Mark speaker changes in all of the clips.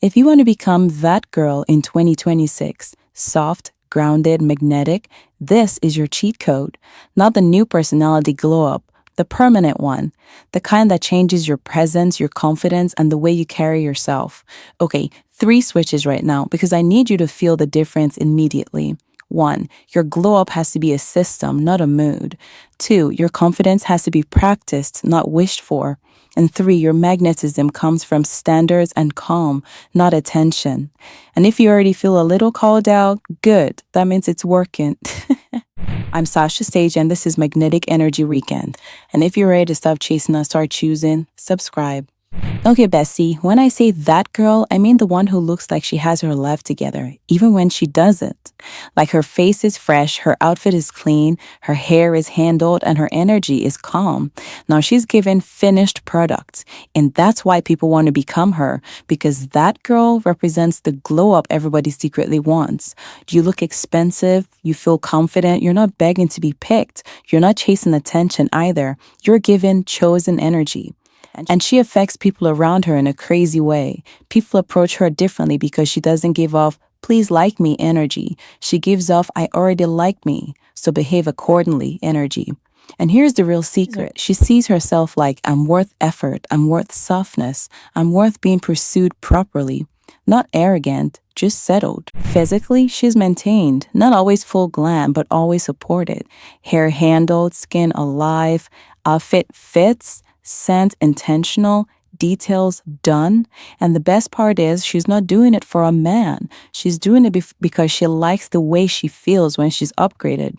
Speaker 1: If you want to become that girl in 2026, soft, grounded, magnetic, this is your cheat code. Not the new personality glow up, the permanent one, the kind that changes your presence, your confidence, and the way you carry yourself. Okay, 3 switches right now because I need you to feel the difference immediately. 1, your glow up has to be a system, not a mood. 2, your confidence has to be practiced, not wished for. And 3, your magnetism comes from standards and calm, not attention. And if you already feel a little called out, good. That means it's working. I'm Sasha Sage, and this is Magnetic Energy Weekend. And if you're ready to stop chasing and start choosing, subscribe. Okay, Bessie, when I say that girl, I mean the one who looks like she has her life together, even when she doesn't. Like her face is fresh, her outfit is clean, her hair is handled, and her energy is calm. Now she's given finished products, and that's why people want to become her, because that girl represents the glow up everybody secretly wants. You look expensive, you feel confident, you're not begging to be picked, you're not chasing attention either. You're given chosen energy. And she affects people around her in a crazy way. People approach her differently because she doesn't give off, please like me energy. She gives off, I already like me, so behave accordingly energy. And here's the real secret. She sees herself like, I'm worth effort, I'm worth softness, I'm worth being pursued properly. Not arrogant, just settled. Physically, she's maintained, not always full glam, but always supported. Hair handled, skin alive, outfit fits, scent intentional, details done. And the best part is she's not doing it for a man. She's doing it because she likes the way she feels when she's upgraded.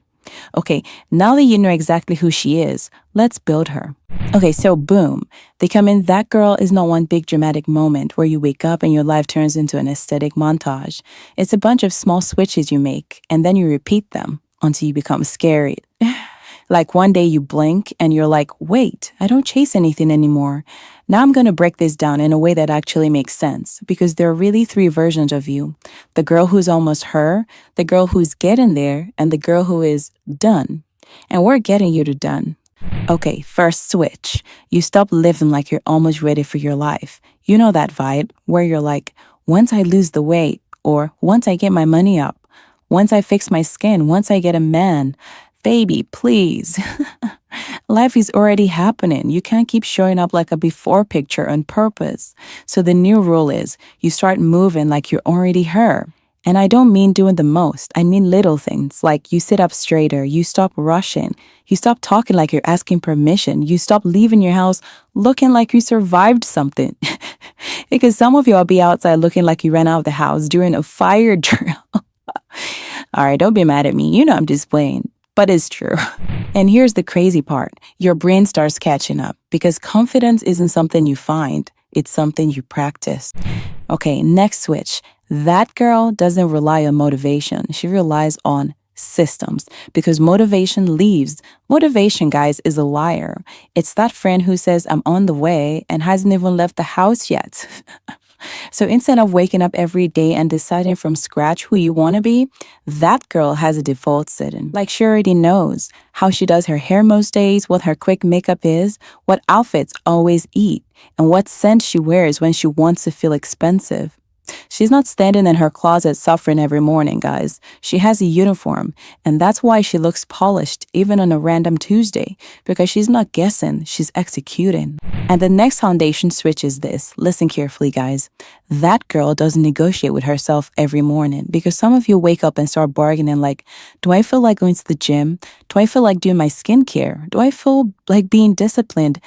Speaker 1: Okay, now that you know exactly who she is, let's build her. Okay, so boom, they come in. That girl is not one big dramatic moment where you wake up and your life turns into an aesthetic montage. It's a bunch of small switches you make, and then you repeat them until you become scary. Like one day you blink and you're like, wait, I don't chase anything anymore. Now I'm going to break this down in a way that actually makes sense, because there are really 3 versions of you. The girl who's almost her, the girl who's getting there, and the girl who is done. And we're getting you to done. Okay, first switch. You stop living like you're almost ready for your life. You know that vibe where you're like, once I lose the weight, or once I get my money up, once I fix my skin, once I get a man. Baby, please. Life is already happening. You can't keep showing up like a before picture on purpose. So the new rule is you start moving like you're already her. And I don't mean doing the most. I mean little things like you sit up straighter, you stop rushing, you stop talking like you're asking permission, you stop leaving your house looking like you survived something. Because some of y'all be outside looking like you ran out of the house during a fire drill. All right, don't be mad at me. You know I'm just playing. But it's true. And here's the crazy part. Your brain starts catching up because confidence isn't something you find. It's something you practice. Okay, next switch. That girl doesn't rely on motivation. She relies on systems because motivation leaves. Motivation, guys, is a liar. It's that friend who says, I'm on the way and hasn't even left the house yet. So instead of waking up every day and deciding from scratch who you want to be, that girl has a default setting. Like she already knows how she does her hair most days, what her quick makeup is, what outfits always eat, and what scent she wears when she wants to feel expensive. She's not standing in her closet suffering every morning, guys. She has a uniform, and that's why she looks polished even on a random Tuesday, because she's not guessing, she's executing. And the next foundation switch is this. Listen carefully, guys. That girl doesn't negotiate with herself every morning, because some of you wake up and start bargaining like, do I feel like going to the gym? Do I feel like doing my skincare? Do I feel like being disciplined?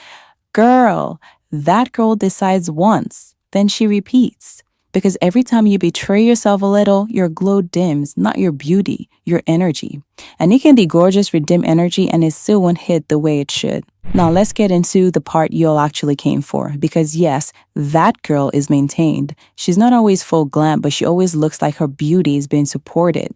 Speaker 1: Girl, that girl decides once, then she repeats. Because every time you betray yourself a little, your glow dims, not your beauty, your energy. And it can be gorgeous with dim energy and it still won't hit the way it should. Now let's get into the part you all actually came for. Because yes, that girl is maintained. She's not always full glam, but she always looks like her beauty is being supported.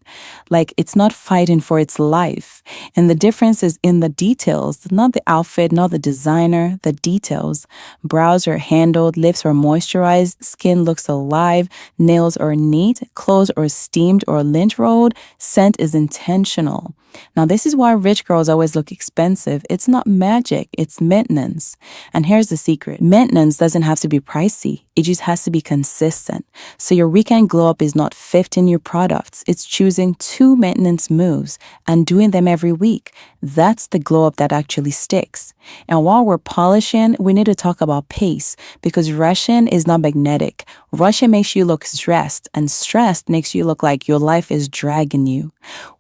Speaker 1: Like it's not fighting for its life. And the difference is in the details, not the outfit, not the designer, the details. Brows are handled, lips are moisturized, skin looks alive, nails are neat, clothes are steamed or lint rolled, scent is intentional. Now this is why rich girls always look expensive. It's not magic. logic, it's maintenance. And here's the secret. Maintenance doesn't have to be pricey. It just has to be consistent. So your weekend glow up is not 15 new products. It's choosing 2 maintenance moves and doing them every week. That's the glow up that actually sticks. And while we're polishing, we need to talk about pace because rushing is not magnetic. Rushing makes you look stressed, and stressed makes you look like your life is dragging you.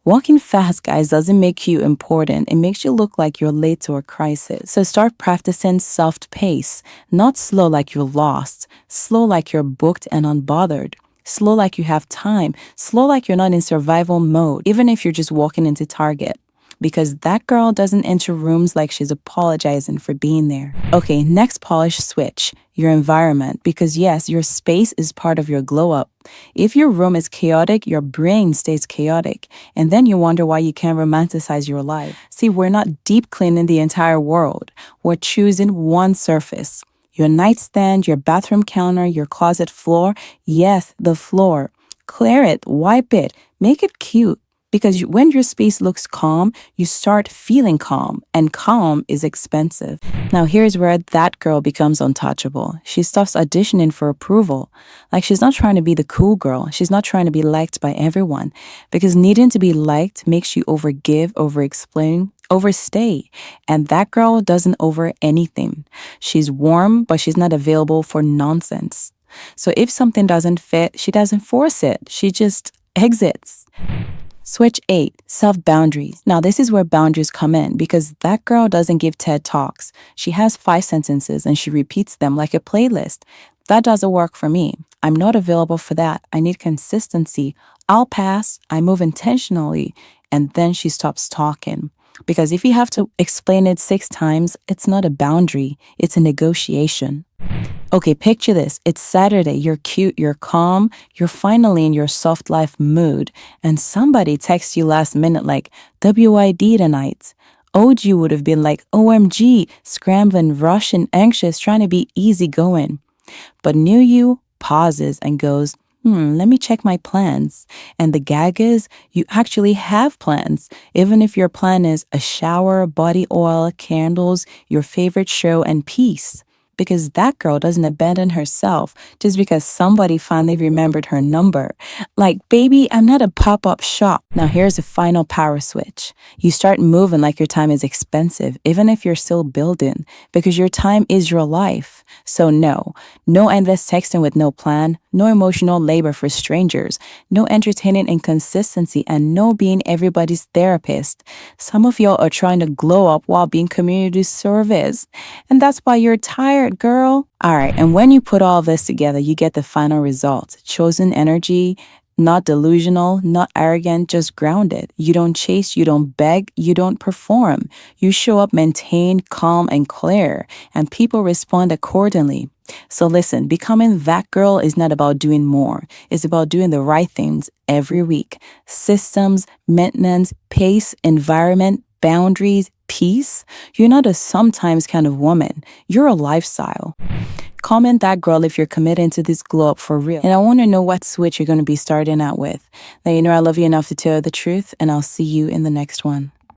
Speaker 1: Walking fast, guys, doesn't make you important. It makes you look like you're late to a crisis. So start practicing soft pace, not slow like you're lost, slow like you're booked and unbothered. Slow like you have time, slow like you're not in survival mode, even if you're just walking into Target. Because that girl doesn't enter rooms like she's apologizing for being there. Okay, next polish switch, your environment. Because yes, your space is part of your glow up. If your room is chaotic, your brain stays chaotic. And then you wonder why you can't romanticize your life. See, we're not deep cleaning the entire world. We're choosing one surface. Your nightstand, your bathroom counter, your closet floor. Yes, the floor. Clear it, wipe it, make it cute. Because when your space looks calm, you start feeling calm, and calm is expensive. Now here's where that girl becomes untouchable. She stops auditioning for approval. Like she's not trying to be the cool girl. She's not trying to be liked by everyone. Because needing to be liked makes you overgive, overexplain, overstay. And that girl doesn't over anything. She's warm, but she's not available for nonsense. So if something doesn't fit, she doesn't force it. She just exits. Switch 8, self-boundaries. Now this is where boundaries come in because that girl doesn't give TED Talks. She has 5 sentences and she repeats them like a playlist. That doesn't work for me. I'm not available for that. I need consistency. I'll pass. I move intentionally. And then she stops talking. Because if you have to explain it 6 times, it's not a boundary. It's a negotiation. Okay, picture this. It's Saturday. You're cute. You're calm. You're finally in your soft life mood. And somebody texts you last minute like, WID tonight. OG would have been like, OMG, scrambling, rushing, anxious, trying to be easygoing. But new you pauses and goes, let me check my plans. And the gag is, you actually have plans. Even if your plan is a shower, body oil, candles, your favorite show, and peace. Because that girl doesn't abandon herself just because somebody finally remembered her number. Like, baby, I'm not a pop-up shop. Now here's a final power switch. You start moving like your time is expensive, even if you're still building, because your time is your life. So no endless texting with no plan, no emotional labor for strangers, no entertaining inconsistency, and no being everybody's therapist. Some of y'all are trying to glow up while being community service. And that's why you're tired, girl. All right, and when you put all this together, you get the final result. Chosen energy, not delusional, not arrogant, just grounded. You don't chase, you don't beg, you don't perform. You show up maintained, calm, and clear, and people respond accordingly. So listen, becoming that girl is not about doing more. It's about doing the right things every week. Systems, maintenance, pace, environment, boundaries, peace. You're not a sometimes kind of woman. You're a lifestyle. Comment that girl if you're committed to this glow up for real. And I want to know what switch you're going to be starting out with. Now, you know I love you enough to tell you the truth, and I'll see you in the next one.